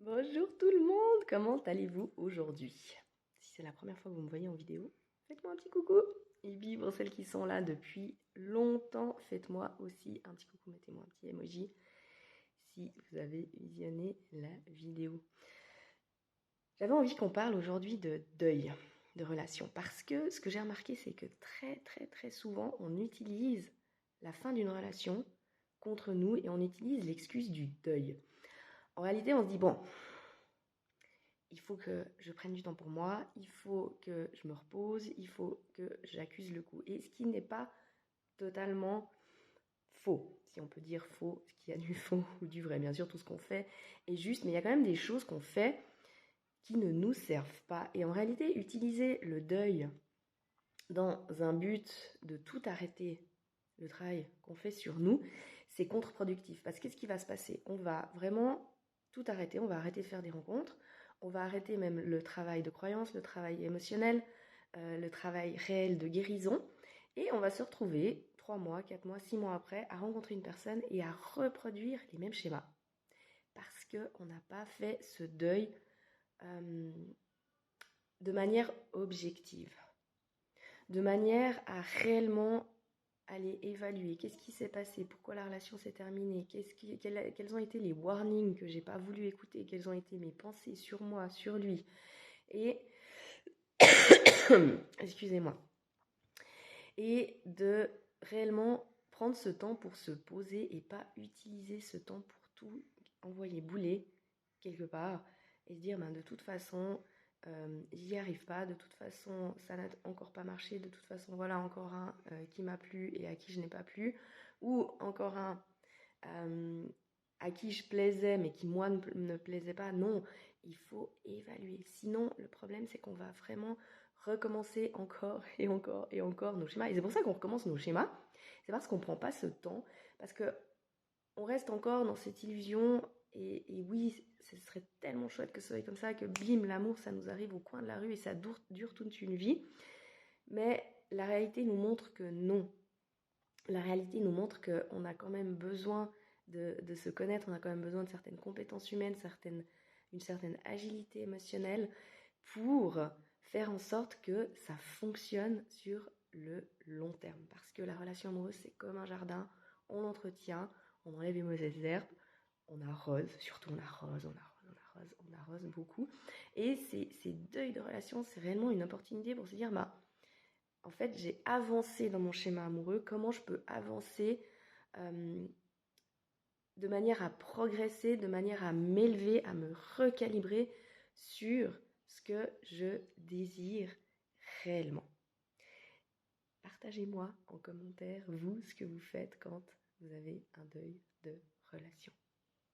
Bonjour tout le monde, comment allez-vous aujourd'hui? Si c'est la première fois que vous me voyez en vidéo, faites-moi un petit coucou. Et puis pour celles qui sont là depuis longtemps, faites-moi aussi un petit coucou, mettez-moi un petit emoji si vous avez visionné la vidéo. J'avais envie qu'on parle aujourd'hui de deuil, de relation, parce que ce que j'ai remarqué, c'est que très souvent, on utilise la fin d'une relation contre nous et on utilise l'excuse du deuil. En réalité, on se dit, bon, il faut que je prenne du temps pour moi, il faut que je me repose, il faut que j'accuse le coup. Et ce qui n'est pas totalement faux, si on peut dire faux, ce qu'il y a du faux ou du vrai. Bien sûr, tout ce qu'on fait est juste, mais il y a quand même des choses qu'on fait qui ne nous servent pas. Et en réalité, utiliser le deuil dans un but de tout arrêter, le travail qu'on fait sur nous, c'est contre-productif. Parce que qu'est-ce qui va se passer? On va vraiment tout arrêter, on va arrêter de faire des rencontres, on va arrêter même le travail de croyance, le travail émotionnel, le travail réel de guérison, et on va se retrouver 3 mois, 4 mois, 6 mois après à rencontrer une personne et à reproduire les mêmes schémas. Parce qu'on n'a pas fait ce deuil de manière objective, de manière à réellement aller évaluer qu'est-ce qui s'est passé, pourquoi la relation s'est terminée, quels ont été les warnings que j'ai pas voulu écouter, quelles ont été mes pensées sur moi, sur lui. Et excusez-moi. Et de réellement prendre ce temps pour se poser et pas utiliser ce temps pour tout envoyer bouler quelque part et se dire ben, de toute façon j'y arrive pas, de toute façon ça n'a encore pas marché, de toute façon voilà encore un qui m'a plu et à qui je n'ai pas plu, ou encore un à qui je plaisais mais qui moi ne plaisait pas. Non, il faut évaluer, sinon le problème c'est qu'on va vraiment recommencer encore et encore et encore nos schémas. Et c'est pour ça qu'on recommence nos schémas. C'est parce qu'on ne prend pas ce temps, parce que on reste encore dans cette illusion. Et oui, ce serait tellement chouette que ce soit comme ça, que bim, l'amour, ça nous arrive au coin de la rue et ça dure toute une vie. Mais la réalité nous montre que non. La réalité nous montre qu'on a quand même besoin de se connaître, on a quand même besoin de certaines compétences humaines, une certaine agilité émotionnelle pour faire en sorte que ça fonctionne sur le long terme. Parce que la relation amoureuse, c'est comme un jardin, on l'entretient, on enlève les mauvaises herbes, on arrose, surtout on arrose beaucoup. Et ces deuils de relation, c'est réellement une opportunité pour se dire, bah, en fait, j'ai avancé dans mon schéma amoureux, comment je peux avancer de manière à progresser, de manière à m'élever, à me recalibrer sur ce que je désire réellement. Partagez-moi en commentaire, vous, ce que vous faites quand vous avez un deuil de relation.